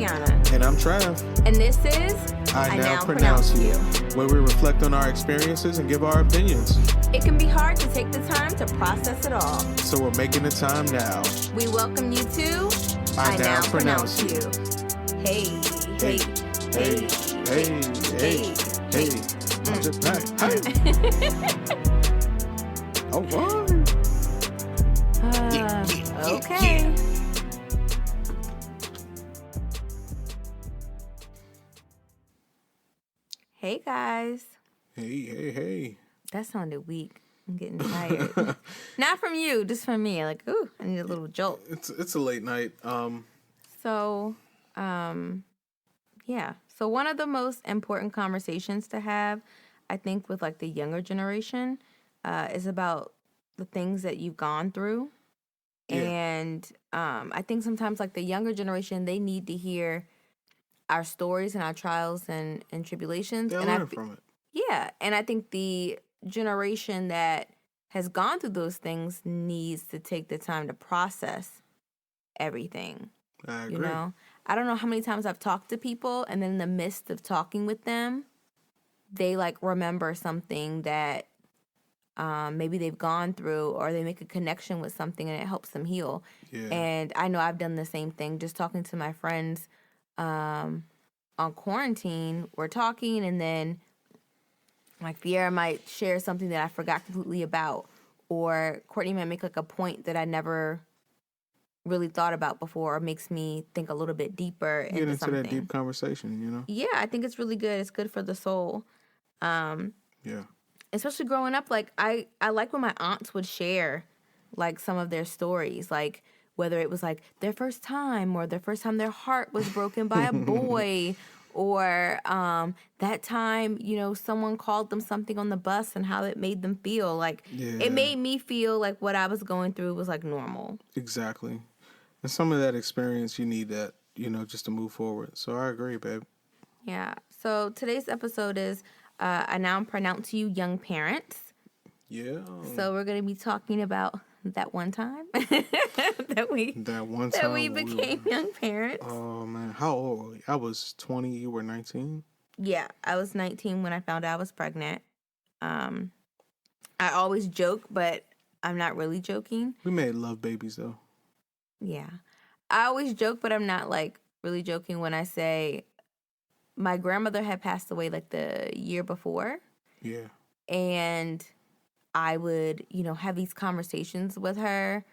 Teonna. And I'm Trav. And this is I Now Pronounce You, where we reflect on our experiences and give our opinions. It can be hard to take the time to process it all. So we're making the time now. We welcome you to I Now Pronounce You. Hey, Hey, hey, hey, hey, hey, hey. Hey. All right. Okay. Hey guys. Hey. That sounded weak. I'm getting tired. Not from you, just from me. Like, ooh, I need a little jolt. It's a late night. Yeah. So one of the most important conversations to have, I think, with like the younger generation, is about the things that you've gone through. Yeah. And I think sometimes like the younger generation, they need to hear our stories and our trials and tribulations. They'll and learn from it. Yeah. And I think the generation that has gone through those things needs to take the time to process everything. I agree. You know, I don't know how many times I've talked to people and then in the midst of talking with them, they like remember something that maybe they've gone through, or they make a connection with something and it helps them heal. Yeah. And I know I've done the same thing, just talking to my friends on quarantine. We're talking and then like Fiera might share something that I forgot completely about, or Courtney might make like a point that I never really thought about before, or makes me think a little bit deeper Get into something. that deep conversation, you know? Yeah, I think it's really good. It's good for the soul. Yeah. Especially growing up, like I like when my aunts would share like some of their stories, like whether it was like their first time or their first time their heart was broken by a boy, or that time, you know, someone called them something on the bus and how it made them feel. Like it made me feel like what I was going through was like normal. Exactly. And some of that experience, you need that, you know, just to move forward. So I agree, babe. Yeah. So today's episode is I Now Pronounce You Young Parents. Yeah. So we're going to be talking about that one time that we became young parents. Oh, man. How old were you? I was 20. You were 19? Yeah. I was 19 when I found out I was pregnant. I always joke, but I'm not really joking. We made love babies, though. Yeah. I always joke, but I'm not like really joking when I say my grandmother had passed away like the year before. Yeah. And I would, you know, have these conversations with her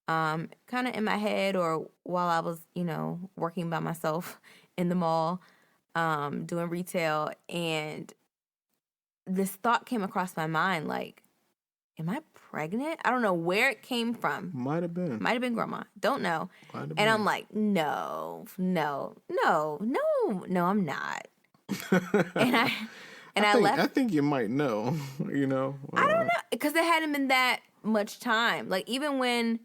kind of in my head, or while I was, you know, working by myself in the mall, doing retail. And this thought came across my mind, like, am I pregnant? I don't know where it came from. Might have been grandma. Don't know. And been. I'm like, no, I'm not. I think you might know, you know. I don't know, because it hadn't been that much time. Like, even when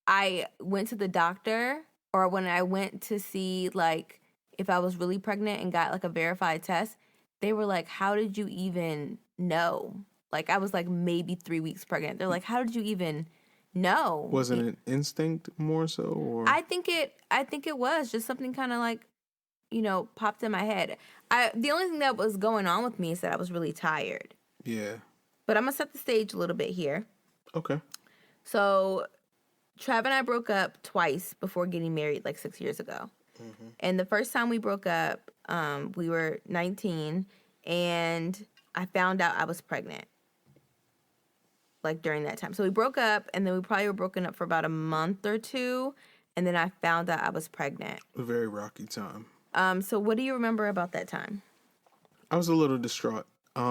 I went to the doctor, or when I went to see, like, if I was really pregnant and got, like, a verified test, they were like, how did you even know? Like, I was, like, maybe 3 weeks pregnant. They're like, how did you even know? Wasn't it instinct more so? Or I think it was just something kind of, like, you know, popped in my head. The only thing that was going on with me is that I was really tired. Yeah. But I'm going to set the stage a little bit here. Okay. So, Trav and I broke up twice before getting married, like 6 years ago. Mm-hmm. And the first time we broke up, we were 19, and I found out I was pregnant, like, during that time. So we broke up, and then we probably were broken up for about a month or two, and then I found out I was pregnant. A very rocky time. So what do you remember about that time? I was a little distraught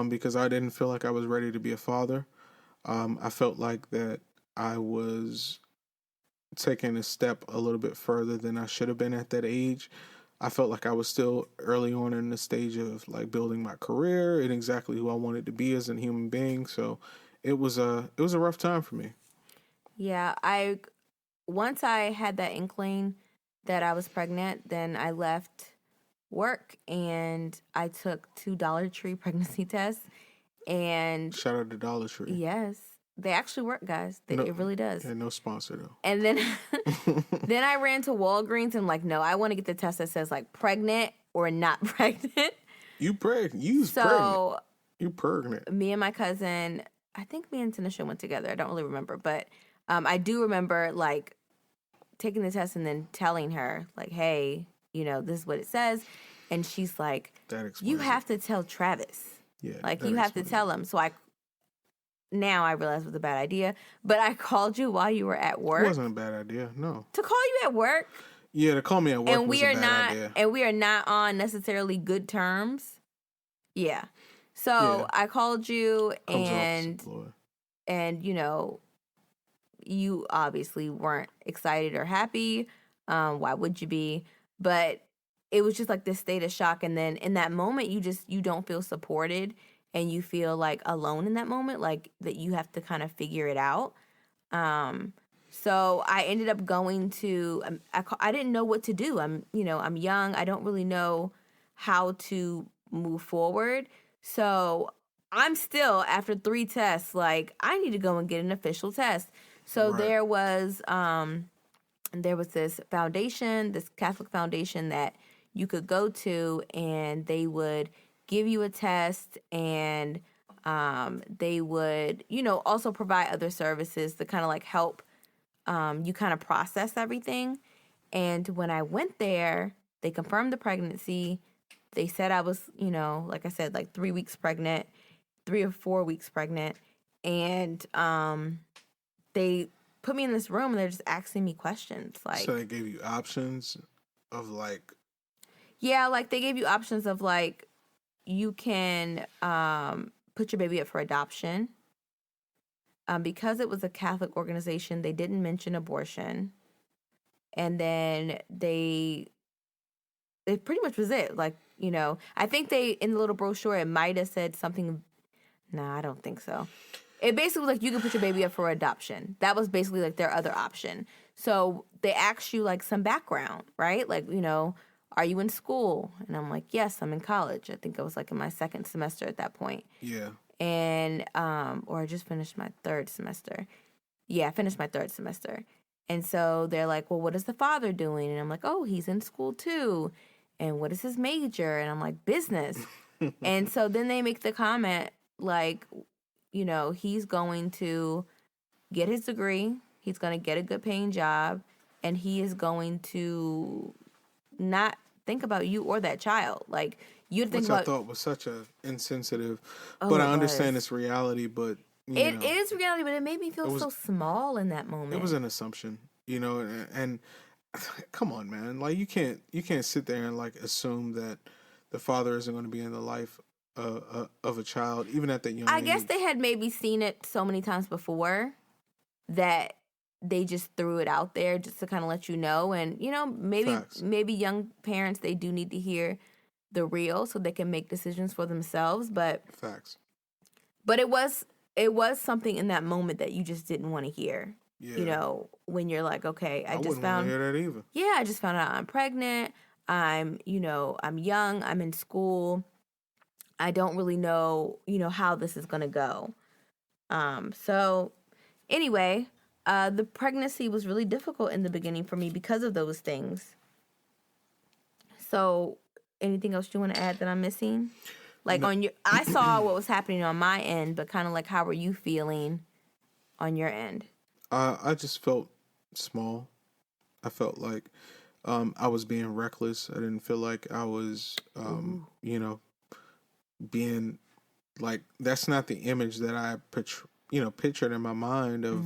because I didn't feel like I was ready to be a father. I felt like that I was taking a step a little bit further than I should have been at that age. I felt like I was still early on in the stage of like building my career and exactly who I wanted to be as a human being. So it was a rough time for me. Yeah, once I had that inkling that I was pregnant, then I left work and I took 2 Dollar Tree pregnancy tests. And shout out to Dollar Tree. Yes. They actually work, guys. No, It really does. yeah, no sponsor though. And then then I ran to Walgreens and like, no, I want to get the test that says like pregnant or not pregnant. You pregnant? You's pregnant? So You pregnant? me and my cousin, I think me and Tanisha went together. I don't really remember, but I do remember like taking the test and then telling her like, hey, you know, this is what it says, and she's like, you have to tell Travis. Yeah, like you have to tell him. So now I realize it was a bad idea, but I called you while you were at work. It wasn't a bad idea, no. To call you at work? Yeah, to call me at work was a bad idea. And we are not on necessarily good terms. Yeah. So I called you and you know, you obviously weren't excited or happy. Why would you be? But it was just like this state of shock. And then in that moment, you don't feel supported. And you feel like alone in that moment, like that you have to kind of figure it out. So I ended up going to, I didn't know what to do. I'm young. I don't really know how to move forward. So I'm still, after 3 tests, like I need to go and get an official test. So there was this foundation, this Catholic foundation that you could go to, and they would give you a test, and they would, also provide other services to kind of like help you kind of process everything. And when I went there, they confirmed the pregnancy. They said I was, like I said, like 3 weeks pregnant, 3 or 4 weeks pregnant. And they put me in this room and they're just asking me questions. Like, so they gave you options of like... Yeah, like they gave you options of like, you can put your baby up for adoption. Because it was a Catholic organization, they didn't mention abortion. And then it pretty much was it. Like, I think in the little brochure, it might have said something. No, I don't think so. It basically was like, you can put your baby up for adoption. That was basically like their other option. So they asked you like some background, right? Like, are you in school? And I'm like, yes, I'm in college. I think I was like in my 2nd semester at that point. Yeah. And, or I just finished my 3rd semester. Yeah, I finished my 3rd semester. And so they're like, well, what is the father doing? And I'm like, oh, he's in school too. And what is his major? And I'm like, business. And so then they make the comment like, he's going to get his degree. He's going to get a good paying job. And he is going to not think about you or that child. Like, you'd think Which I thought was such a insensitive, Oh, but I understand it's reality, but it is reality, but it made me feel so small in that moment. It was an assumption, and come on, man. Like you can't sit there and like assume that the father isn't going to be in the life of a child, even at that young age. I guess they had maybe seen it so many times before that they just threw it out there just to kind of let you know. And, maybe young parents, they do need to hear the real so they can make decisions for themselves. But Facts. But it was something in that moment that you just didn't want to hear. Yeah. When you're like, okay, I just found... hear that either. Yeah, I just found out I'm pregnant. I'm young. I'm in school. I don't really know, how this is going to go. So anyway... the pregnancy was really difficult in the beginning for me because of those things. So, anything else you want to add that I'm missing? Like I saw what was happening on my end, but kind of like, how were you feeling on your end? I just felt small. I felt like I was being reckless. I didn't feel like I was, being like, that's not the image that I pictured in my mind of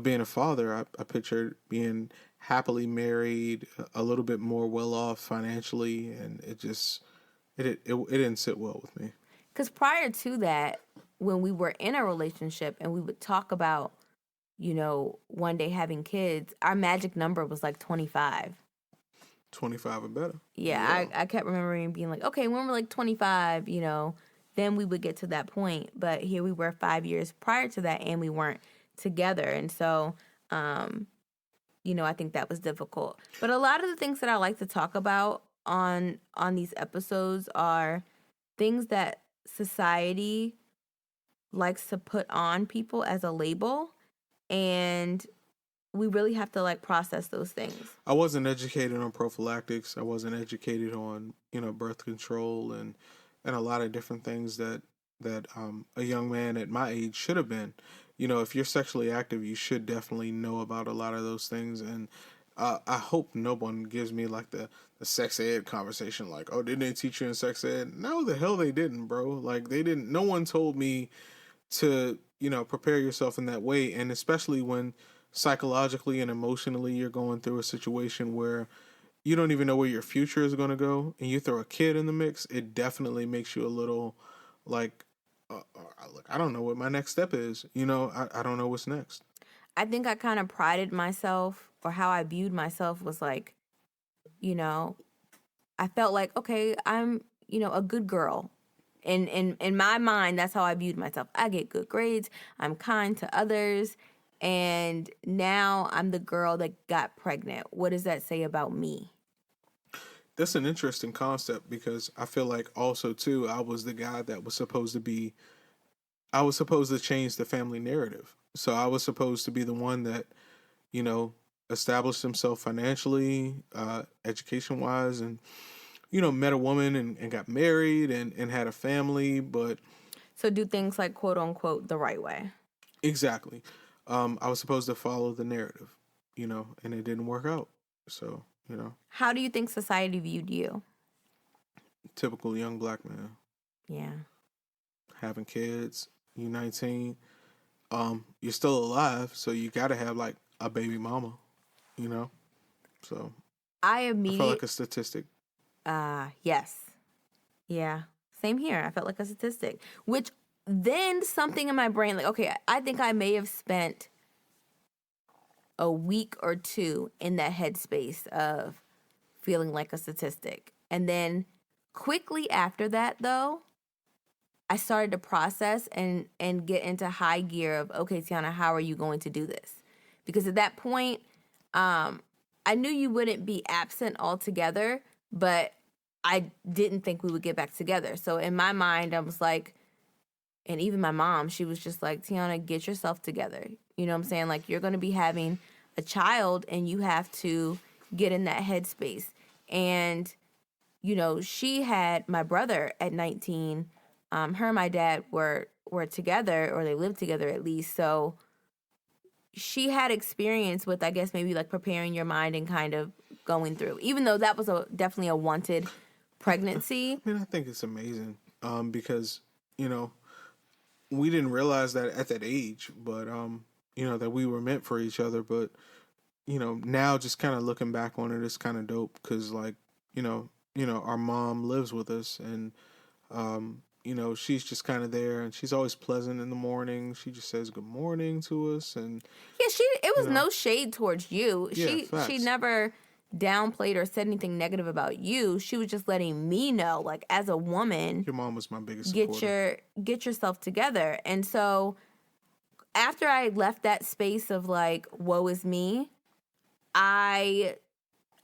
being a father. I pictured being happily married, a little bit more well off financially, and it didn't sit well with me. Because prior to that, when we were in a relationship and we would talk about, one day having kids, our magic number was like 25. 25 and better. Yeah. I kept remembering being like, okay, when we're like 25, then we would get to that point. But here we were 5 years prior to that, and we weren't together. And so, I think that was difficult. But a lot of the things that I like to talk about on these episodes are things that society likes to put on people as a label, and we really have to like process those things. I wasn't educated on prophylactics. I wasn't educated on, birth control and a lot of different things that a young man at my age should have been. If you're sexually active, you should definitely know about a lot of those things. And I hope no one gives me like the sex ed conversation, like, oh, didn't they teach you in sex ed? No, the hell they didn't, bro. Like, they didn't. No one told me to, prepare yourself in that way. And especially when psychologically and emotionally you're going through a situation where you don't even know where your future is going to go, and you throw a kid in the mix, it definitely makes you a little like, look, I don't know what my next step is. I don't know what's next. I think I kind of prided myself, or how I viewed myself was like, I felt like, okay, I'm, a good girl. In my mind, that's how I viewed myself. I get good grades. I'm kind to others. And now I'm the girl that got pregnant. What does that say about me? That's an interesting concept, because I feel like also too, I was the guy that was supposed to be, I was supposed to change the family narrative. So I was supposed to be the one that, you know, established himself financially, education wise, and, met a woman and got married and had a family. But So do things like quote unquote the right way. exactly, I was supposed to follow the narrative, and it didn't work out. So, How do you think society viewed you? typical young black man Yeah. having kids. You 19, you're still alive, so you got to have like a baby mama, you know. So I I felt like a statistic. yes. Yeah. Same here. I felt like a statistic, which then something in my brain, like, okay, I think I may have spent a week or two in that headspace of feeling like a statistic. And then quickly after that, though, I started to process and get into high gear of, okay, Teonna, how are you going to do this? Because at that point, I knew you wouldn't be absent altogether, but I didn't think we would get back together. So in my mind, I was like, and even my mom, she was just like, Teonna, get yourself together. You know what I'm saying? Like, you're going to be having a child and you have to get in that headspace. And, she had my brother at 19. Her and my dad were together, or they lived together at least. So she had experience with, I guess, maybe like preparing your mind and kind of going through, even though that was definitely a wanted pregnancy. I mean, I think it's amazing, because you know we didn't realize that at that age, but that we were meant for each other. But now just kind of looking back on it, it's kind of dope, because like our mom lives with us, and she's just kind of there, and she's always pleasant in the morning. She just says good morning to us, and Yeah, it was no shade towards you. yeah, She facts. never downplayed or said anything negative about you. She was just letting me know, like, as a woman, Your mom was my biggest supporter. get yourself together. And so after I left that space of like, woe is me, I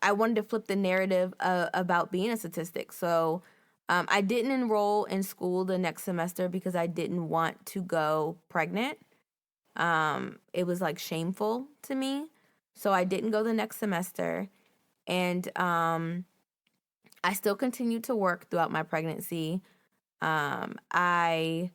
wanted to flip the narrative about being a statistic. So I didn't enroll in school the next semester because I didn't want to go pregnant. It was like shameful to me. So I didn't go the next semester. And I still continued to work throughout my pregnancy. I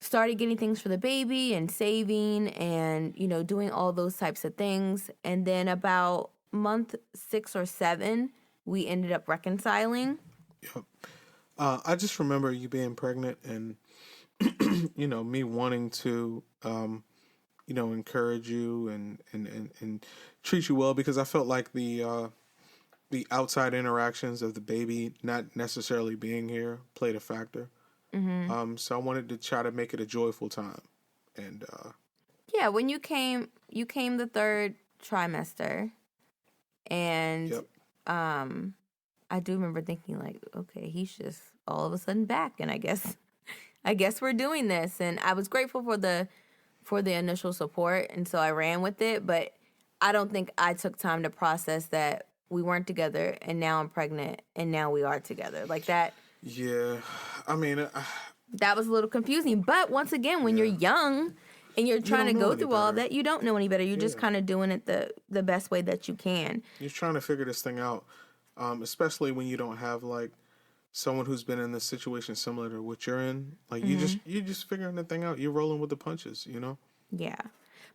started getting things for the baby and saving and, doing all those types of things. And then about month 6 or 7, we ended up reconciling. Yep. I just remember you being pregnant, and me wanting to encourage you and treat you well, because I felt like the outside interactions of the baby not necessarily being here played a factor. So I wanted to try to make it a joyful time. And Yeah, when you came the third trimester, and yep. I do remember thinking like, okay, he's just all of a sudden back, and I guess we're doing this. And I was grateful for the initial support, and so I ran with it, but I don't think I took time to process that we weren't together and now I'm pregnant and now we are together. Like that. Yeah, I mean, that was a little confusing. But once again, when you're young and you're trying to don't know go any through all of better. that, you don't know any better. You're just kind of doing it the best way that you can. You're trying to figure this thing out, especially when you don't have like someone who's been in this situation similar to what you're in. Like you're just figuring the thing out. You're rolling with the punches, you know. Yeah.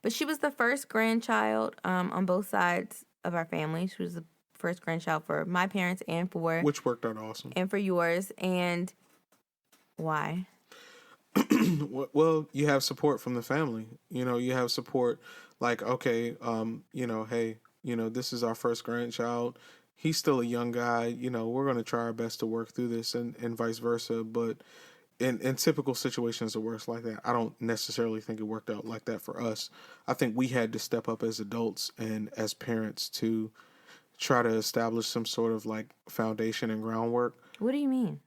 But she was the first grandchild on both sides of our family. She was the first grandchild for my parents and Which worked out awesome. for yours. And why? Well, you have support from the family. You know, you have support like, okay, you know, hey, you know, this is our first grandchild. He's still a young guy. You know, we're going to try our best to work through this and vice versa. But in typical situations, it works like that. I don't necessarily think it worked out like that for us. I think we had to step up as adults and as parents to try to establish some sort of like foundation and groundwork. What do you mean?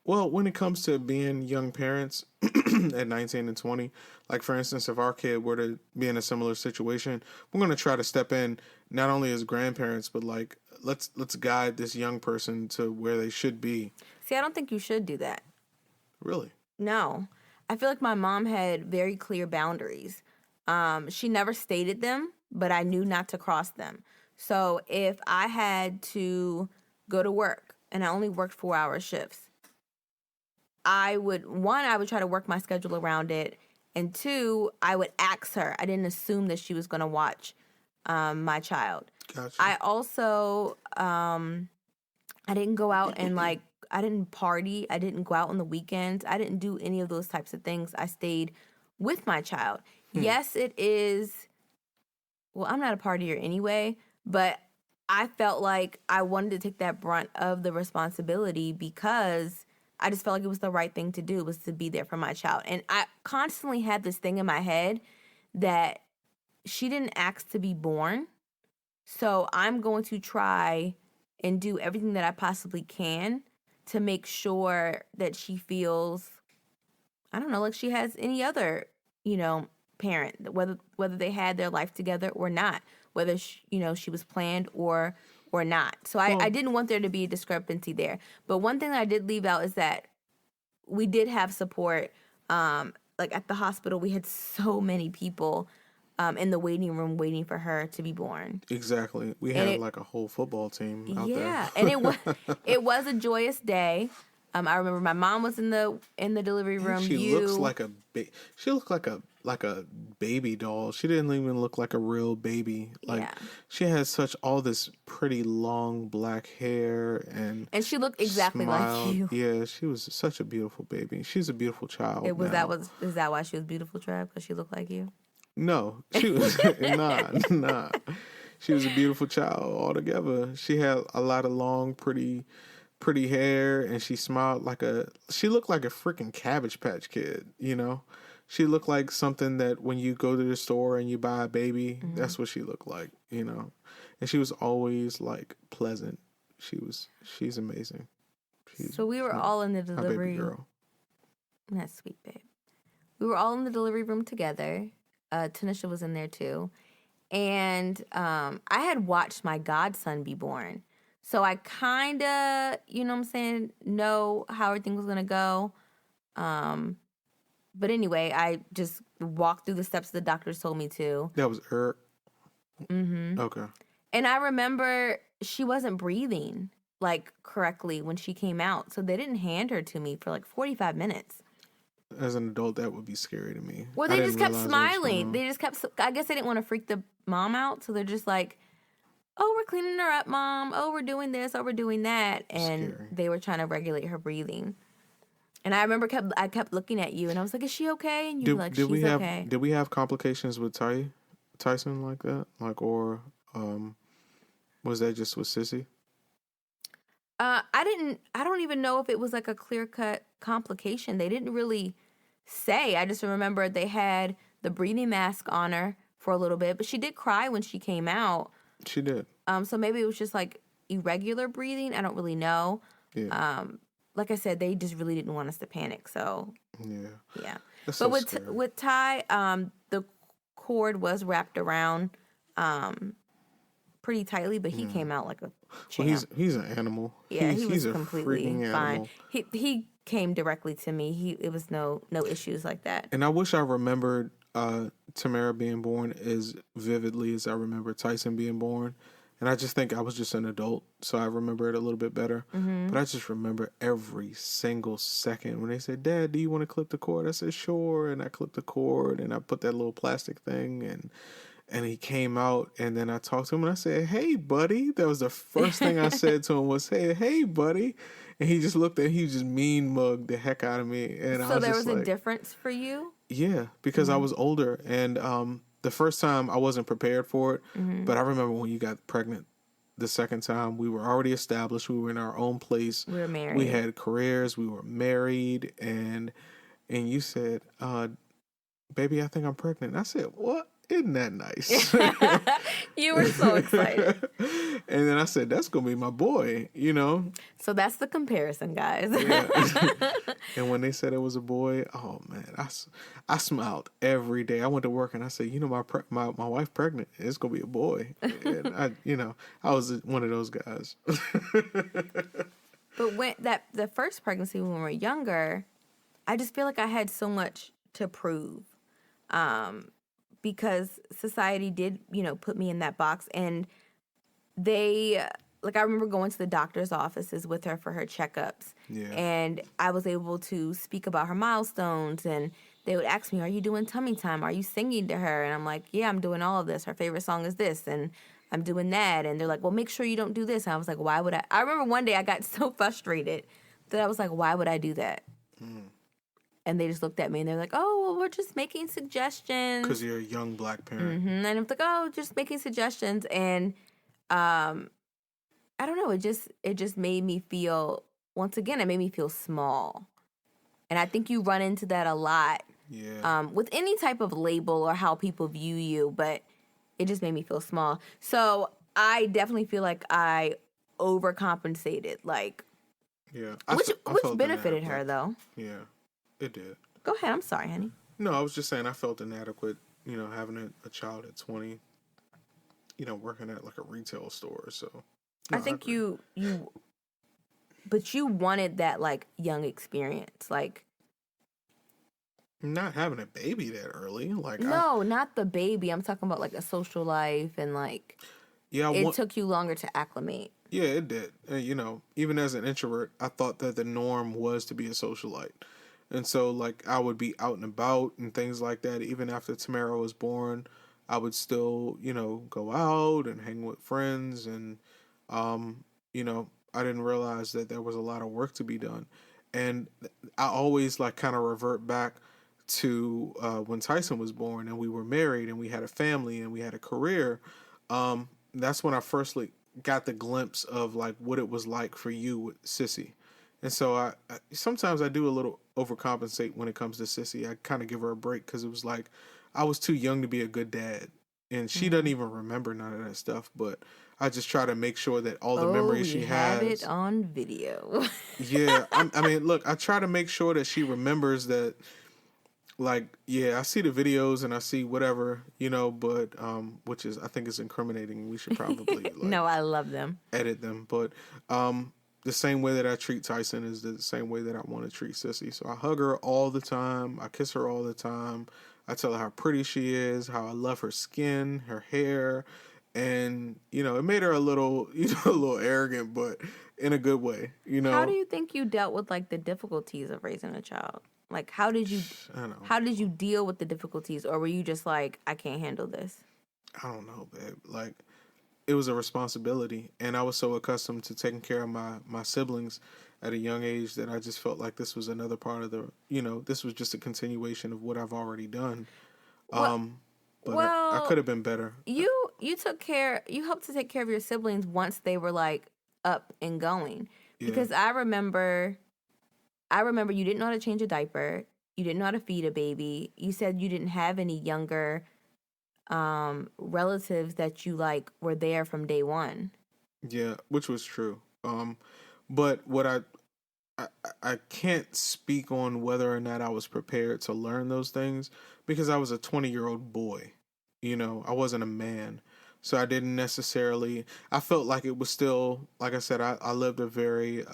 Well, when it comes to being young parents at 19 and 20, like for instance, if our kid were to be in a similar situation, we're going to try to step in not only as grandparents, but like let's guide this young person to where they should be. See, I don't think you should do that. Really? No. I feel like my mom had very clear boundaries. She never stated them, but I knew not to cross them. So if I had to go to work and I only worked 4-hour shifts, I would try to work my schedule around it. And two, I would ask her. I didn't assume that she was going to watch my child. Gotcha. I also, I didn't go out and like, I didn't party. I didn't go out on the weekends. I didn't do any of those types of things. I stayed with my child. Yes, it is. Well, I'm not a partier anyway, but I felt like I wanted to take that brunt of the responsibility because I just felt like it was the right thing to do, was to be there for my child. And I constantly had this thing in my head that she didn't ask to be born. So I'm going to try and do everything that I possibly can to make sure that she feels, I don't know, like she has any other, you know, parent, whether they had their life together or not, whether she was planned or not. So I didn't want there to be a discrepancy there. But one thing that I did leave out is that we did have support. Like at the hospital, we had so many people in the waiting room waiting for her to be born. Exactly. We had like a whole football team out there. Yeah, and it was a joyous day. I remember my mom was in the delivery room. She looks like she looked like a baby doll. She didn't even look like a real baby. Like she has all this pretty long black hair and she looked exactly smiled. like you. Yeah, she was such a beautiful baby. She's a beautiful child. Is that why she was beautiful, Trav? Because she looked like you? No, she was nah. She was a beautiful child altogether. She had a lot of long, pretty hair, and she smiled she looked like a freaking Cabbage Patch Kid, you know? She looked like something that when you go to the store and you buy a baby, that's what she looked like, you know? And she was always like pleasant. She's amazing. So we were all in the delivery room. Girl. That's sweet, babe. We were all in the delivery room together. Tanisha was in there too. And I had watched my godson be born. So I kind of, you know what I'm saying, know how everything was going to go. But anyway, I just walked through the steps the doctors told me to. That was Eric? Mm-hmm. Okay. And I remember she wasn't breathing, like, correctly when she came out. So they didn't hand her to me for, like, 45 minutes. As an adult, that would be scary to me. Well, they just kept smiling. They just kept, I guess they didn't want to freak the mom out. So they're just like, oh, we're cleaning her up, Mom. Oh, we're doing this. Oh, we're doing that. And they were trying to regulate her breathing. And I remember I kept looking at you, and I was like, is she okay? And you were like, she's okay. Did we have complications with Tyson like that? Like, or was that just with Sissy? I don't even know if it was like a clear-cut complication. They didn't really say. I just remember they had the breathing mask on her for a little bit, but she did cry when she came out. She did. So maybe it was just like irregular breathing. I don't really know. Yeah. Like I said, they just really didn't want us to panic. So yeah. That's but with Ty, the cord was wrapped around pretty tightly, but he came out like a Well, champ. he's an animal. Yeah, he He's was a completely freaking fine. animal. He came directly to me. It was no issues like that. And I wish I remembered Tamara being born as vividly as I remember Tyson being born. And I just think I was just an adult, so I remember it a little bit better. But I just remember every single second when they said, "Dad, do you want to clip the cord?" I said, "Sure." And I clipped the cord and I put that little plastic thing and he came out, and then I talked to him and I said, "Hey, buddy." That was the first thing I said to him was, "Hey, buddy." And he just looked at, he just mean mugged the heck out of me. And I So was there just was a like, difference for you? yeah, because I was older, and the first time I wasn't prepared for it, but I remember when you got pregnant the second time, we were already established. We were in our own place. We were married. We had careers. We were married, and you said, "Baby, I think I'm pregnant." And I said, "What? Isn't that nice?" You were so excited. And then I said, "That's gonna be my boy," you know. So that's the comparison, guys. Yeah. And when they said it was a boy, oh man, I smiled every day. I went to work and I said, "You know, my wife pregnant. It's gonna be a boy." And I was one of those guys. But when the first pregnancy when we were younger, I just feel like I had so much to prove. Because society did, put me in that box, and they, like, I remember going to the doctor's offices with her for her checkups. Yeah. And I was able to speak about her milestones, and they would ask me, "Are you doing tummy time? Are you singing to her?" And I'm like, "Yeah, I'm doing all of this. Her favorite song is this, and I'm doing that." And they're like, "Well, make sure you don't do this." And I was like, "Why would I?" I remember one day I got so frustrated that I was like, "Why would I do that?" And they just looked at me and they're like, "Oh, well, we're just making suggestions." Because you're a young black parent. And I'm like, "Oh, just making suggestions." And I don't know, it just made me feel, once again, it made me feel small. And I think you run into that a lot. Yeah. With any type of label or how people view you, but it just made me feel small. So I definitely feel like I overcompensated, like, Yeah. which I felt benefited her inadequate. though. Yeah, it did. Go ahead, I'm sorry, honey. No, I was just saying I felt inadequate, having a child at 20, working at like a retail store. So no, I think agree. but you wanted that like young experience, like. Not having a baby that early, like No, not the baby. I'm talking about like a social life, and like it took you longer to acclimate. Yeah, it did. And, even as an introvert, I thought that the norm was to be a socialite. And so, like, I would be out and about and things like that. Even after Tamara was born, I would still, go out and hang with friends. And, I didn't realize that there was a lot of work to be done. And I always, like, kind of revert back to when Tyson was born and we were married and we had a family and we had a career. That's when I firstly got the glimpse of like what it was like for you with Sissy. And so I sometimes I do a little overcompensate when it comes to Sissy. I kind of give her a break because it was like I was too young to be a good dad, and she doesn't even remember none of that stuff. But I just try to make sure that all the memories she has. Oh, we have it on video. Yeah, I mean, look, I try to make sure that she remembers that. Like, yeah, I see the videos and I see whatever, but which is I think is incriminating. We should probably like No, I love them. edit them, but the same way that I treat Tyson is the same way that I want to treat Sissy. So I hug her all the time. I kiss her all the time. I tell her how pretty she is, how I love her skin, her hair, and it made her a little, a little arrogant, but in a good way. How do you think you dealt with like the difficulties of raising a child? Like, how did you deal with the difficulties, or were you just like, I can't handle this? I don't know, babe. Like, it was a responsibility, and I was so accustomed to taking care of my siblings at a young age that I just felt like this was another part of this was just a continuation of what I've already done. But I could have been better. You helped to take care of your siblings once they were like up and going. Yeah. Because I remember you didn't know how to change a diaper. You didn't know how to feed a baby. You said you didn't have any younger relatives that you like were there from day one. Yeah, which was true. But what I can't speak on whether or not I was prepared to learn those things because I was a 20-year-old boy. I wasn't a man. So I didn't necessarily, I felt like it was still, like I said, I lived a very,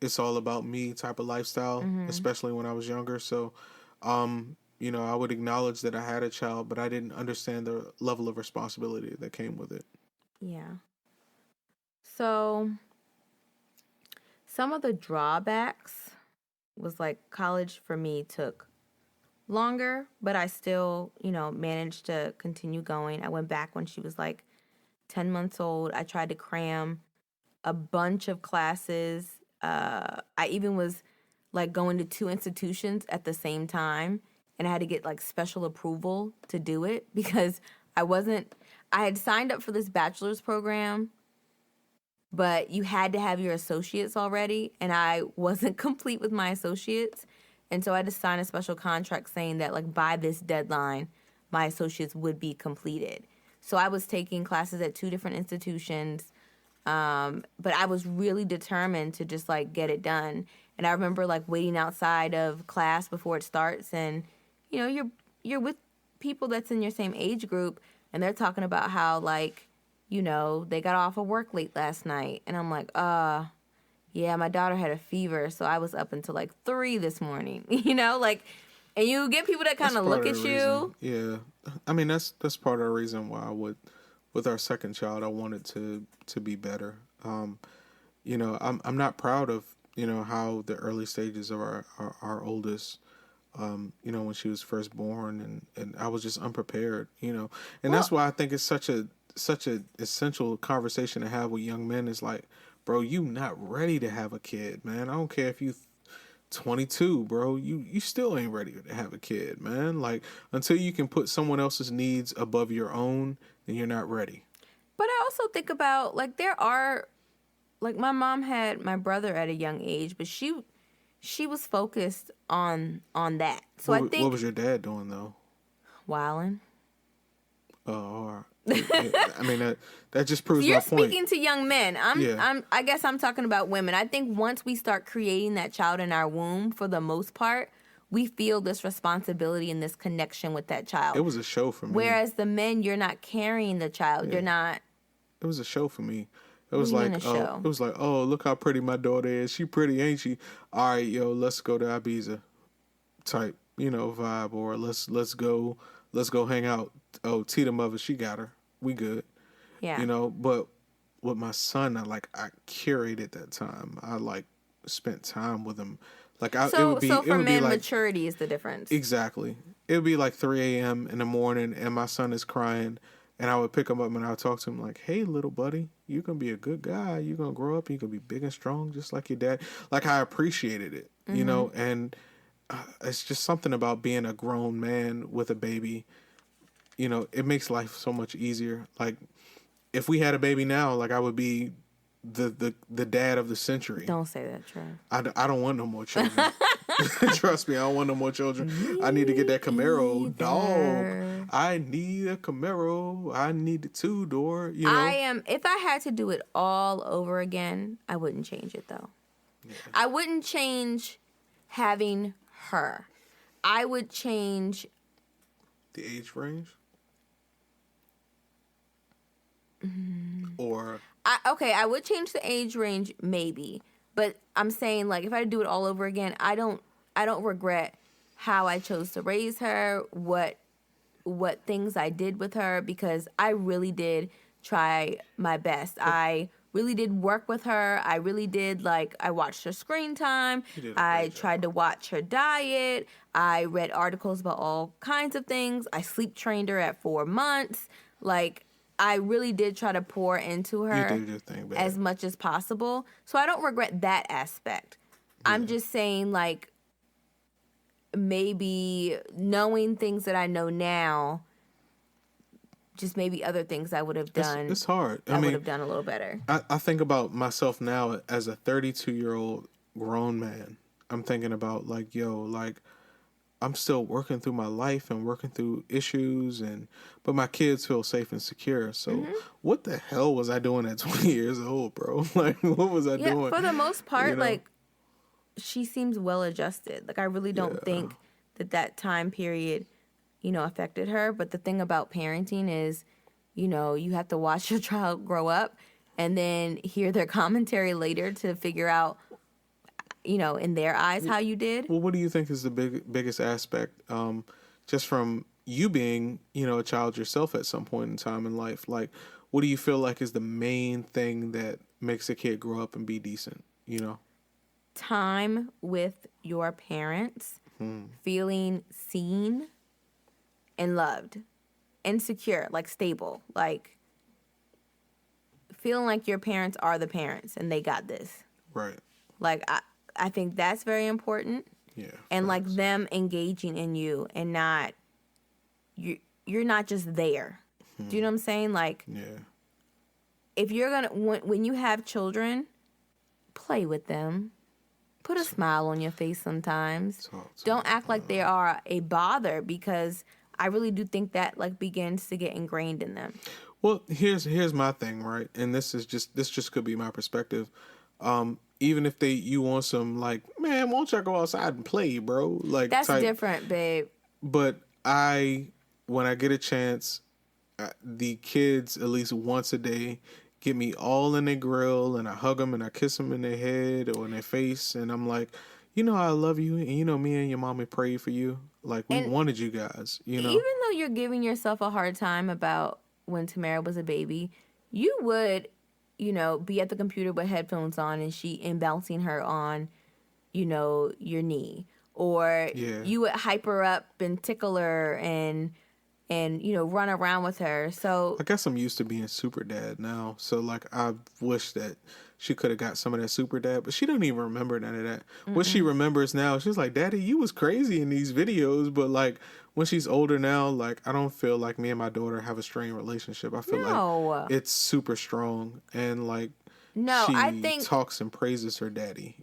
it's all about me type of lifestyle, Mm-hmm. especially when I was younger. So, I would acknowledge that I had a child, but I didn't understand the level of responsibility that came with it. Yeah. So some of the drawbacks was like college for me took longer, but I still, managed to continue going. I went back when she was like 10 months old. I tried to cram a bunch of classes. I even was like going to two institutions at the same time, and I had to get like special approval to do it because I had signed up for this bachelor's program, but you had to have your associates already, and I wasn't complete with my associates. And so I had to sign a special contract saying that like by this deadline, my associates would be completed. So I was taking classes at two different institutions, but I was really determined to just like get it done. And I remember like waiting outside of class before it starts, and you're with people that's in your same age group, and they're talking about how like they got off of work late last night, and I'm like, yeah, my daughter had a fever, so I was up until like 3 this morning. Like, and you get people that kind of look at you. Yeah, I mean that's part of the reason why with our second child, I wanted to be better. I'm not proud of how the early stages of our oldest. When she was first born, and I was just unprepared. And that's why I think it's such a essential conversation to have with young men. Is like, bro, you not ready to have a kid, man. I don't care if you 22, bro. You still ain't ready to have a kid, man. Like, until you can put someone else's needs above your own, then you're not ready. But I also think about like there are like my mom had my brother at a young age, but she was focused on that. So I think what was your dad doing though? wilding. Oh, all right. I mean that just proves You're my point. speaking to young men. I guess I'm talking about women. I think once we start creating that child in our womb, for the most part, we feel this responsibility and this connection with that child. It was a show for me. Whereas the men, you're not carrying the child. Yeah. You're not. It was a show for me. It was like, oh, look how pretty my daughter is. She pretty, ain't she? All right, yo, let's go to Ibiza type, vibe, or let's go hang out. Oh, Tita mother, she got her. We good. Yeah. But with my son, I curated that time. I spent time with him. So for men, maturity is the difference. Exactly. It would be like 3 a.m. in the morning, and my son is crying. And I would pick him up and I would talk to him like, hey, little buddy, you're going to be a good guy. You're going to grow up and you're going to be big and strong just like your dad. Like, I appreciated it, and it's just something about being a grown man with a baby. It makes life so much easier. Like, if we had a baby now, like, I would be the dad of the century. Don't say that, Trev. I don't want no more children. Trust me, I don't want no more children. I need to get that Camaro, dog. I need a Camaro. I need the 2-door. If I had to do it all over again, I wouldn't change it though. Yeah. I wouldn't change having her. I would change the age range. Or I would change the age range maybe, but I'm saying like if I do it all over again, I don't regret how I chose to raise her, what things I did with her, because I really did try my best. I really did work with her. I really did, I watched her screen time. I tried to watch her diet. I read articles about all kinds of things. I sleep trained her at 4 months. I really did try to pour into her as much as possible. So I don't regret that aspect. Yeah. I'm just saying, maybe knowing things that I know now, just maybe other things I would have done. It's hard. I would have done a little better. I think about myself now as a 32-year-old grown man. I'm thinking about, I'm still working through my life and working through issues, but my kids feel safe and secure. So what the hell was I doing at 20 years old, bro? What was I doing? For the most part, she seems well adjusted. I really don't think that time period affected her. But the thing about parenting is, you have to watch your child grow up and then hear their commentary later to figure out, in their eyes how you did. Well, what do you think is the biggest aspect, just from you being, a child yourself at some point in time in life? Like, what do you feel like is the main thing that makes a kid grow up and be decent? Time with your parents, feeling seen and loved, and secure, like stable, like feeling like your parents are the parents and they got this. Right. Like I think that's very important. Yeah. And facts. like them engaging in you and not you're not just there. Do you know what I'm saying? Like, Yeah. if you're gonna when you have children, play with them. Put a smile on your face sometimes. Don't act like they are a bother, because I really do think that like begins to get ingrained in them. Well, here's my thing, right? And this just could be my perspective. Even if you want some, like, man, won't y'all go outside and play, bro? Like, That's type, different, babe. But when I get a chance, the kids at least once a day get me all in their grill, and I hug them and I kiss them in their head or in their face, and I'm like, I love you, and me and your mommy prayed for you. Like, we wanted you guys, Even though you're giving yourself a hard time about when Tamara was a baby, you would, be at the computer with headphones on and bouncing her on, your knee. Or you would hype her up and tickle her and run around with her. So I guess I'm used to being super dad now. So, like, I wish that she could have got some of that super dad, but she doesn't even remember none of that. What she remembers now, she's like, Daddy, you was crazy in these videos. But, like, when she's older now, like, I don't feel like me and my daughter have a strained relationship. I feel like it's super strong. And, like, I think talks and praises her daddy,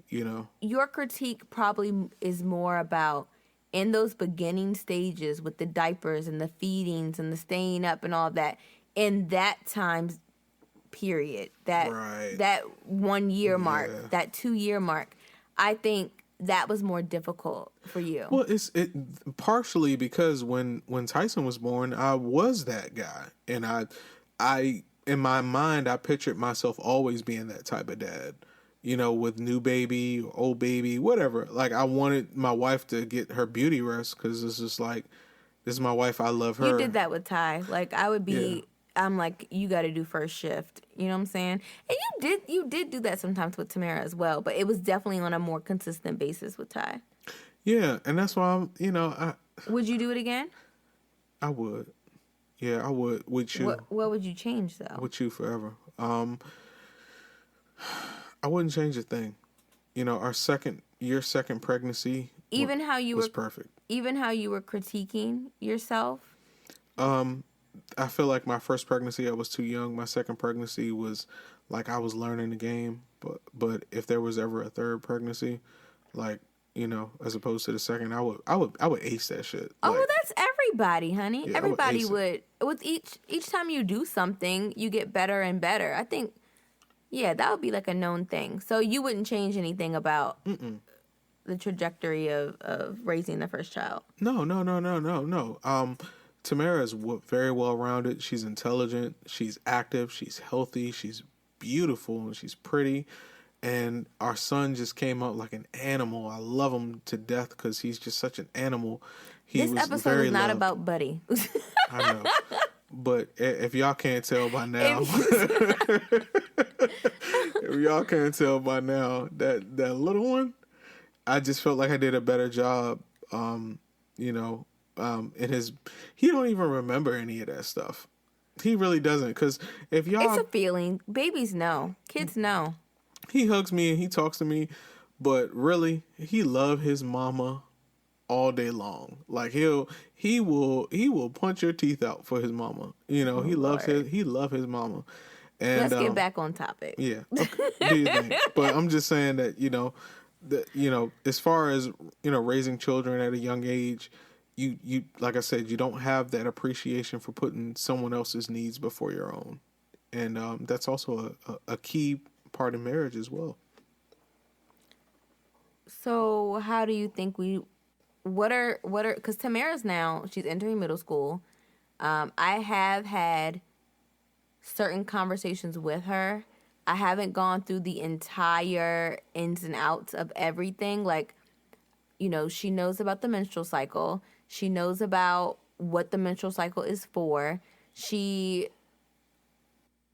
Your critique probably is more about in those beginning stages with the diapers and the feedings and the staying up and all that, in that time period, that 1 year mark, that 2 year mark, I think that was more difficult for you. Well, it partially because when Tyson was born, I was that guy, and I in my mind I pictured myself always being that type of dad. With new baby or old baby, whatever. Like, I wanted my wife to get her beauty rest, because it's just like, this is my wife. I love her. You did that with Ty. Like, I would be, I'm like, you got to do first shift. You know what I'm saying? And you did do that sometimes with Tamara as well, but it was definitely on a more consistent basis with Ty. Yeah, and that's why Would you do it again? I would. Yeah, I would. With you. What would you change though? With you forever. I wouldn't change a thing. Your second pregnancy, even how you was were perfect. Even how you were critiquing yourself. I feel like my first pregnancy I was too young. My second pregnancy was like I was learning the game. But if there was ever a third pregnancy, like, as opposed to the second, I would ace that shit. Oh, well, that's everybody, honey. Yeah, Everybody would. With each time you do something, you get better and better. I think. Yeah, that would be like a known thing. So you wouldn't change anything about the trajectory of raising the first child? No. Tamara is very well-rounded. She's intelligent. She's active. She's healthy. She's beautiful. And she's pretty. And our son just came out like an animal. I love him to death because he's just such an animal. This episode is not about Buddy. I know. But if y'all can't tell by now, that little one, I just felt like I did a better job. In his, he don't even remember any of that stuff. He really doesn't, because if y'all, it's a feeling. Babies know. Kids know. He hugs me and he talks to me, but really, he love his mama all day long. Like, he will punch your teeth out for his mama. He loves his mama. And let's get back on topic. Yeah. Okay. Do you think? But I'm just saying that, as far as, raising children at a young age, you like I said, you don't have that appreciation for putting someone else's needs before your own. And that's also a key part of marriage as well. So how do you think we because Tamara's now, she's entering middle school. I have had certain conversations with her. I haven't gone through the entire ins and outs of everything. Like, she knows about the menstrual cycle. She knows about what the menstrual cycle is for.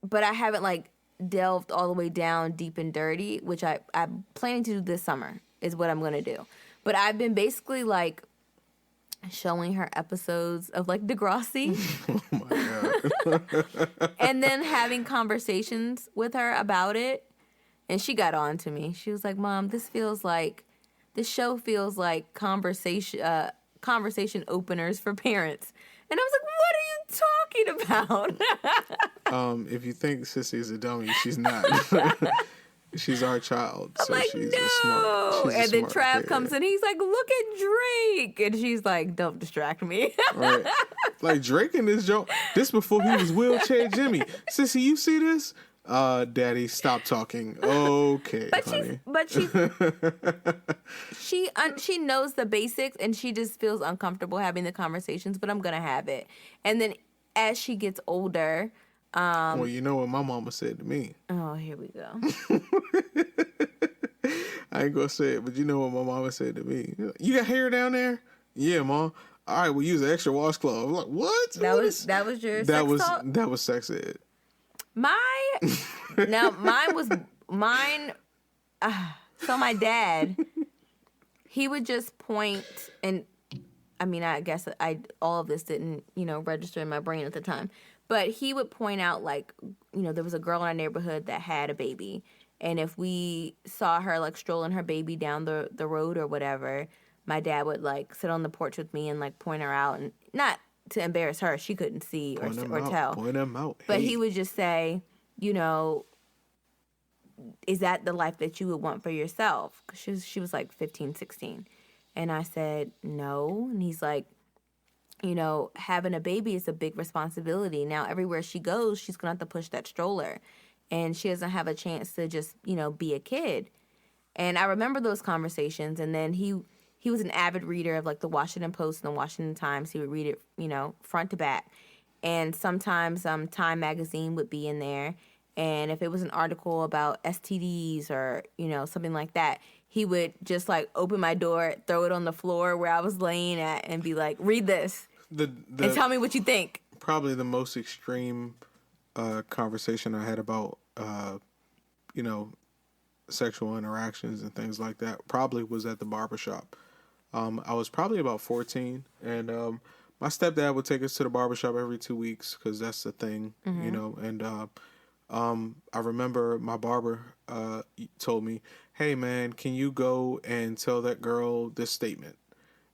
But I haven't like delved all the way down deep and dirty, which I'm planning to do this summer is what I'm going to do. But I've been basically like showing her episodes of like Degrassi. Oh my God. And then having conversations with her about it. And she got on to me. She was like, Mom, this show feels like conversation openers for parents. And I was like, what are you talking about? If you think Sissy is a dummy, she's not. She's our child. I'm so like, she's no. And then Trav comes in, he's like, look at Drake. And she's like, don't distract me. Right. Like Drake in this joke. This before he was wheelchair Jimmy. Sissy, you see this? Daddy, stop talking. Okay, honey. She knows the basics and she just feels uncomfortable having the conversations, but I'm gonna have it. And then as she gets older, well, you know what my mama said to me. Oh, here we go. I ain't gonna say it, but you know what my mama said to me. You got hair down there? Yeah, Mom. All right, we'll use an extra washcloth. I'm like, what? That was your sex talk? That was sex ed. Mine. So my dad, he would just point, and I mean, I guess all of this didn't, register in my brain at the time, but he would point out like, there was a girl in our neighborhood that had a baby, and if we saw her like strolling her baby down the road or whatever, my dad would like sit on the porch with me and like point her out, and not to embarrass her, she couldn't see or tell. Point them out. But he would just say, is that the life that you would want for yourself? 'Cause she was like 15, 16. And I said, no. And he's like, having a baby is a big responsibility. Now, everywhere she goes, she's going to have to push that stroller. And she doesn't have a chance to just, be a kid. And I remember those conversations. And then he was an avid reader of like the Washington Post and the Washington Times. He would read it, front to back. And sometimes Time magazine would be in there. And if it was an article about STDs or, something like that, he would just like open my door, throw it on the floor where I was laying at and be like, read this and tell me what you think. Probably the most extreme conversation I had about, sexual interactions and things like that probably was at the barbershop. I was probably about 14, and my stepdad would take us to the barbershop every 2 weeks because that's the thing, and I remember my barber told me, hey, man, can you go and tell that girl this statement?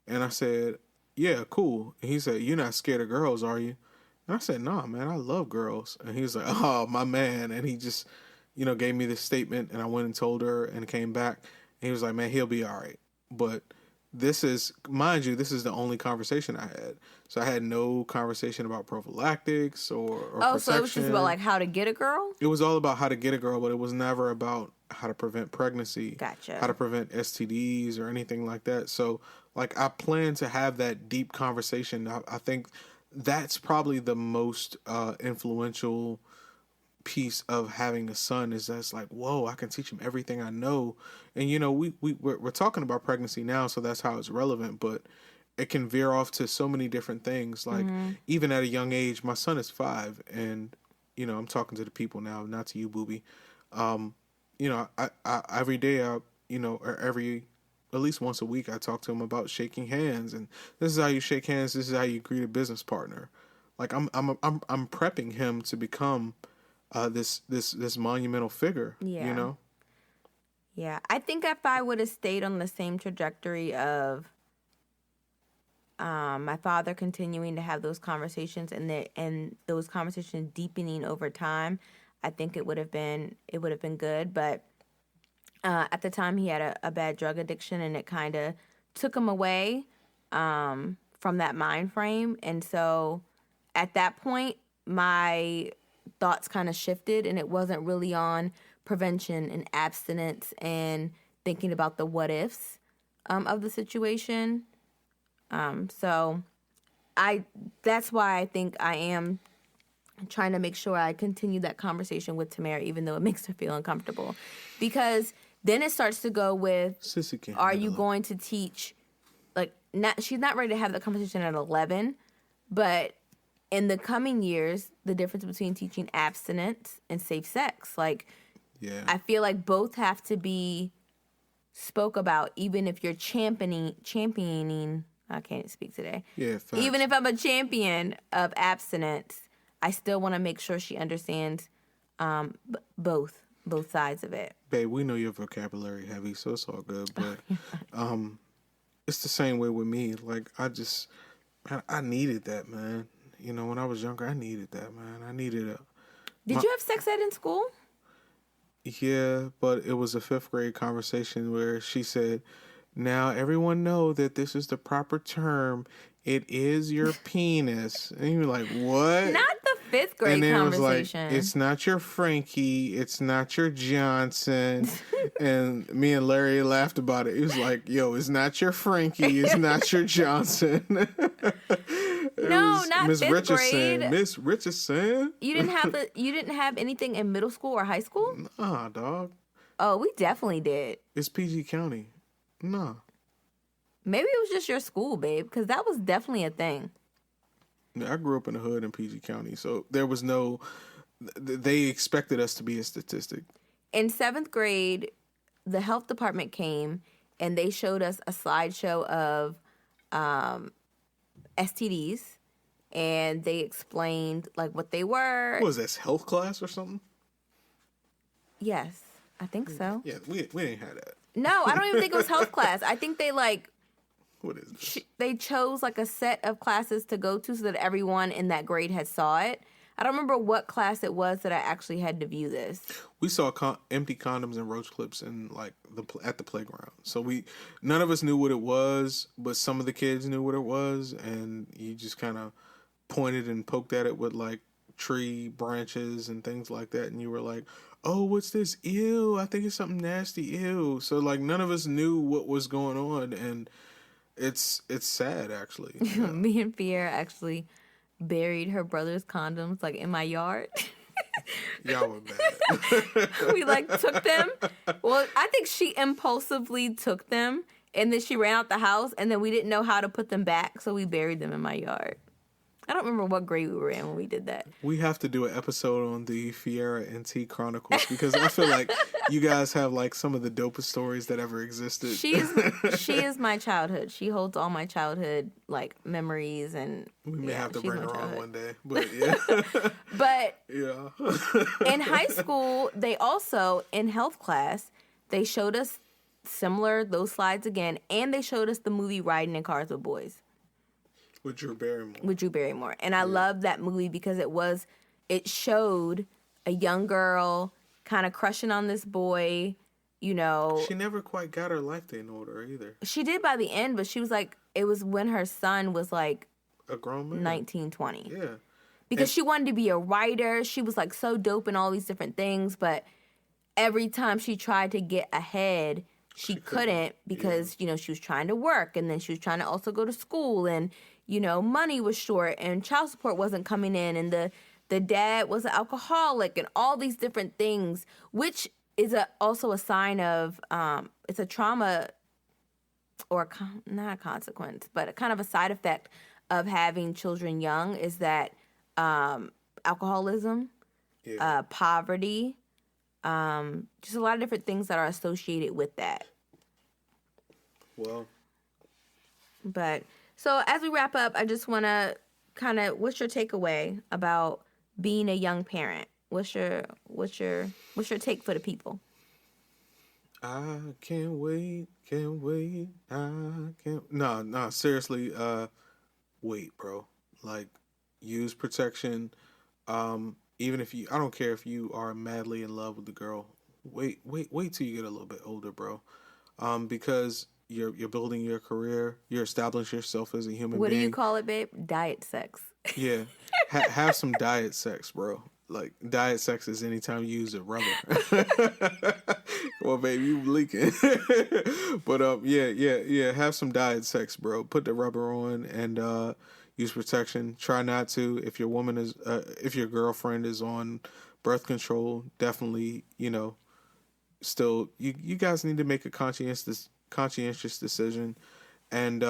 And I said, yeah, cool. And he said, you're not scared of girls, are you? And I said, nah, man, I love girls. And he was like, oh, my man. And he just, gave me this statement, and I went and told her and came back. And he was like, man, he'll be all right. But this is, mind you, this is the only conversation I had. So I had no conversation about prophylactics or protection. So it was just about like how to get a girl? It was all about how to get a girl, but it was never about how to prevent pregnancy. Gotcha. How to prevent STDs or anything like that. So like I plan to have that deep conversation. I think that's probably the most influential piece of having a son is that's like, whoa, I can teach him everything I know. And we're talking about pregnancy now, so that's how it's relevant, but it can veer off to so many different things. Like even at a young age, my son is 5, and I'm talking to the people now, not to you, booby. I every day or at least once a week, I talk to him about shaking hands, and this is how you shake hands. This is how you greet a business partner. Like I'm prepping him to become this monumental figure. Yeah. Yeah, I think if I would have stayed on the same trajectory of my father continuing to have those conversations and those conversations deepening over time, I think it would have been good. But at the time, he had a bad drug addiction, and it kind of took him away from that mind frame. And so at that point, my thoughts kind of shifted, and it wasn't really on prevention and abstinence and thinking about the what ifs of the situation. So that's why I think I am trying to make sure I continue that conversation with Tamara, even though it makes her feel uncomfortable. Because then it starts to go with, Sissy can't are handle you it. going to teach, like, she's not ready to have the conversation at 11, but in the coming years, the difference between teaching abstinence and safe sex. Like, Yeah. I feel like both have to be spoke about, even if you're championing, I can't speak today. Yeah, facts. Even if I'm a champion of abstinence, I still want to make sure she understands both sides of it. Babe, we know your vocabulary heavy, so it's all good. But it's the same way with me. Like, I needed that, man. You know, when I was younger, I needed that, man. I needed a... Did you have sex ed in school? Yeah, but it was a 5th grade conversation where she said, now everyone know that this is the proper term. It is your penis. And you're like, what? Not the 5th grade and then conversation. It was like, it's not your Frankie. It's not your Johnson. And me and Larry laughed about it. He was like, yo, it's not your Frankie. It's not your Johnson. No, not Miss 5th Richardson. grade. Miss Richardson. You didn't have anything in middle school or high school? Nah, dog. Oh, we definitely did. It's PG County. Nah. Maybe it was just your school, babe, because that was definitely a thing. I grew up in the hood in PG County, so there was no... They expected us to be a statistic. In 7th grade, the health department came and they showed us a slideshow of STDs, and they explained like what they were. What was this, health class or something? Yes, I think so. Yeah, we didn't have that. No, I don't even think it was health class. I think they What is this? they chose like a set of classes to go to so that everyone in that grade had saw it. I don't remember what class it was that I actually had to view this. We saw empty condoms and roach clips in like at the playground. So none of us knew what it was, but some of the kids knew what it was, and you just kind of pointed and poked at it with like tree branches and things like that, and you were like, "Oh, what's this? Ew! I think it's something nasty. Ew!" So like none of us knew what was going on, and it's sad actually. Yeah. Me and Pierre actually buried her brother's condoms like in my yard. Y'all were bad. We like took them. Well, I think she impulsively took them and then she ran out the house and then we didn't know how to put them back, so we buried them in my yard. I don't remember what grade we were in when we did that. We have to do an episode on the Fiera and T Chronicles because I feel like you guys have like some of the dopest stories that ever existed. She is my childhood. She holds all my childhood like memories, and we may have to she's bring my her on childhood. one day, but yeah. But yeah. in high school, they also in health class they showed us those slides again, and they showed us the movie Riding in Cars with Boys. With Drew Barrymore. And I love that movie because it showed a young girl kind of crushing on this boy, you know. She never quite got her life in order either. She did by the end, but she was like, it was when her son was like a grown man. 19, 20. Yeah. Because she wanted to be a writer. She was like so dope in all these different things, but every time she tried to get ahead, she couldn't because, you know, she was trying to work and then she was trying to also go to school and, you know, money was short and child support wasn't coming in and the dad was an alcoholic and all these different things, which is also a sign of, it's a trauma or not a consequence, but a kind of a side effect of having children young is that alcoholism, poverty, just a lot of different things that are associated with that. Well. But so as we wrap up, I just want to kind of, what's your takeaway about being a young parent? What's your take for the people? I can't wait. I can't. No, seriously. Wait, bro. Like, use protection. Even if I don't care if you are madly in love with the girl. Wait till you get a little bit older, bro. Because you're building your career. You're establishing yourself as a human being. What do you call it, babe? Diet sex. Yeah. Have some diet sex, bro. Like, diet sex is anytime you use a rubber. Well, baby, you leaking. But yeah. Have some diet sex, bro. Put the rubber on and use protection. Try not to. If your girlfriend is on birth control, definitely, still, you guys need to make a conscientious decision. And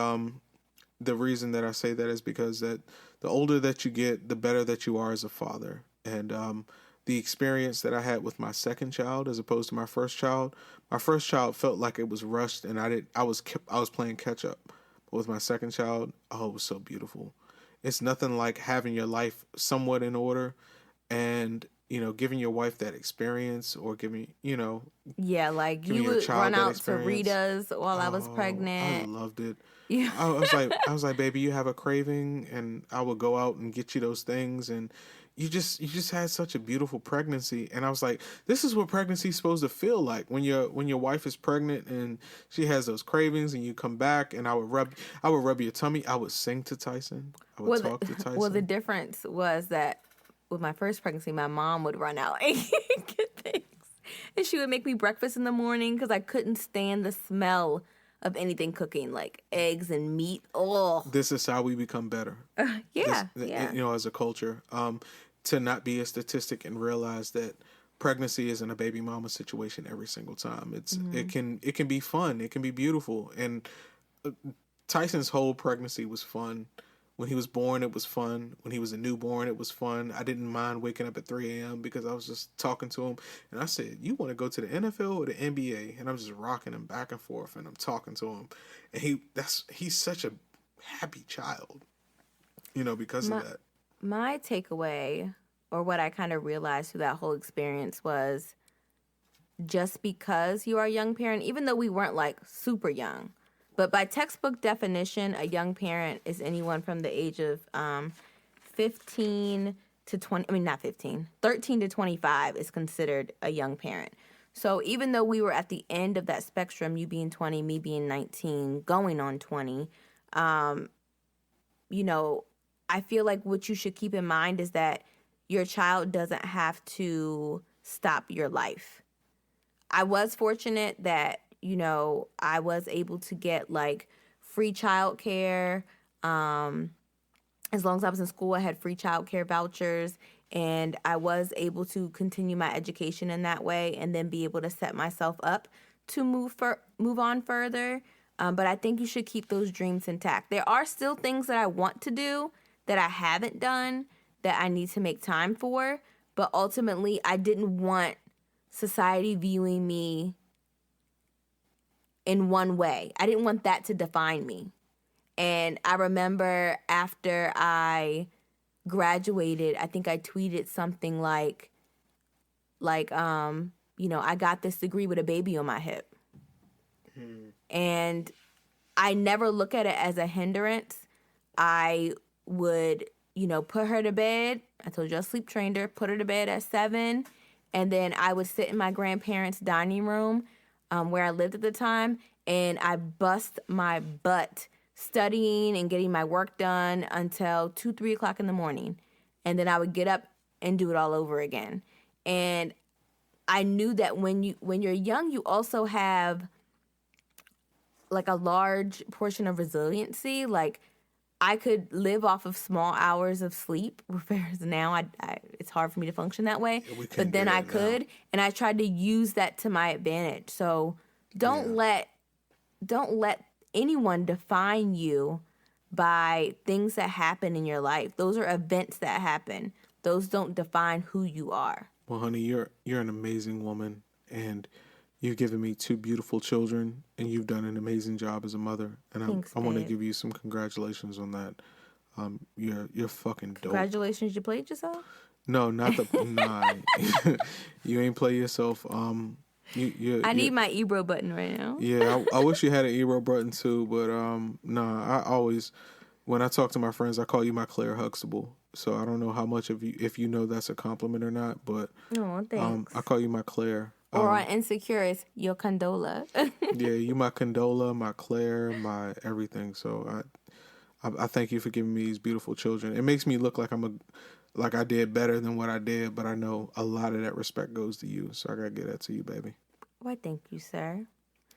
the reason that I say that is because that the older that you get, the better that you are as a father. And the experience that I had with my second child as opposed to my first child felt like it was rushed, and I was playing catch up. But with my second child, oh, it was so beautiful. It's nothing like having your life somewhat in order, and giving your wife that experience, or Yeah, like giving you your would child run that out to experience. Rita's while I was Oh, I pregnant. loved it. Yeah. I was like, baby, you have a craving, and I would go out and get you those things, and you just had such a beautiful pregnancy. And I was like, this is what pregnancy is supposed to feel like when your wife is pregnant and she has those cravings, and you come back, and I would rub your tummy, I would sing to Tyson, I would Well, talk to well, the Tyson. difference was that with my first pregnancy, my mom would run out and get things. And she would make me breakfast in the morning because I couldn't stand the smell of anything cooking, like eggs and meat. Oh, This is how we become better. This, yeah, yeah. as a culture, to not be a statistic and realize that pregnancy isn't a baby mama situation every single time. It can be fun. It can be beautiful. And Tyson's whole pregnancy was fun. When he was born, it was fun. When he was a newborn, it was fun. I didn't mind waking up at 3 a.m. because I was just talking to him. And I said, you want to go to the NFL or the NBA? And I'm just rocking him back and forth, and I'm talking to him. And he's such a happy child, because of My, that. my takeaway, or what I kind of realized through that whole experience, was just because you are a young parent, even though we weren't like super young, but by textbook definition, a young parent is anyone from the age of 15 to 20. I mean, not 15, 13 to 25 is considered a young parent. So even though we were at the end of that spectrum, you being 20, me being 19, going on 20, you know, I feel like what you should keep in mind is that your child doesn't have to stop your life. I was fortunate that, I was able to get like free childcare. As long as I was in school, I had free childcare vouchers, and I was able to continue my education in that way, and then be able to set myself up to move on further. But I think you should keep those dreams intact. There are still things that I want to do that I haven't done that I need to make time for, but ultimately, I didn't want society viewing me in one way. I didn't want that to define me. And I remember after I graduated, I think I tweeted something like I got this degree with a baby on my hip. And I never look at it as a hindrance. I would, put her to bed. I told you I sleep trained her, put her to bed at 7. And then I would sit in my grandparents' dining room where I lived at the time, and I bust my butt studying and getting my work done until 2, 3 o'clock in the morning. And then I would get up and do it all over again. And I knew that when you're young, you also have like a large portion of resiliency. Like, I could live off of small hours of sleep, whereas now it's hard for me to function that way. Yeah, we But can't do then I that now. could, and I tried to use that to my advantage. So don't let anyone define you by things that happen in your life. Those are events that happen. Those don't define who you are. Well, honey, you're an amazing woman, and you've given me 2 beautiful children, and you've done an amazing job as a mother. And Thanks, I want to babe. give you some congratulations on that. You're fucking dope. Congratulations, you played yourself? No, not the nah. You ain't play yourself. I You need my Ebro button right now. yeah. I wish you had an Ebro button too, but nah. I always, when I talk to my friends, I call you my Claire Huxtable. So I don't know how much of you, if you know that's a compliment or not, but Oh, thanks. I call you my Claire. Or on Insecurities, your Condola. Yeah, you my Condola, my Claire, my everything. So I thank you for giving me these beautiful children. It makes me look like I'm like I did better than what I did, but I know a lot of that respect goes to you. So I got to give that to you, baby. Why, thank you, sir.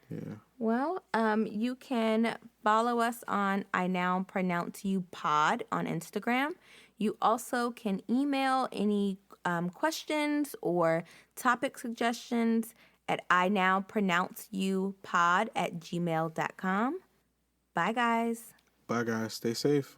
Yeah. Well, you can follow us on I Now Pronounce You Pod on Instagram. You also can email any questions or topic suggestions at inowpronounceyouPod@gmail.com. Bye, guys. Bye, guys. Stay safe.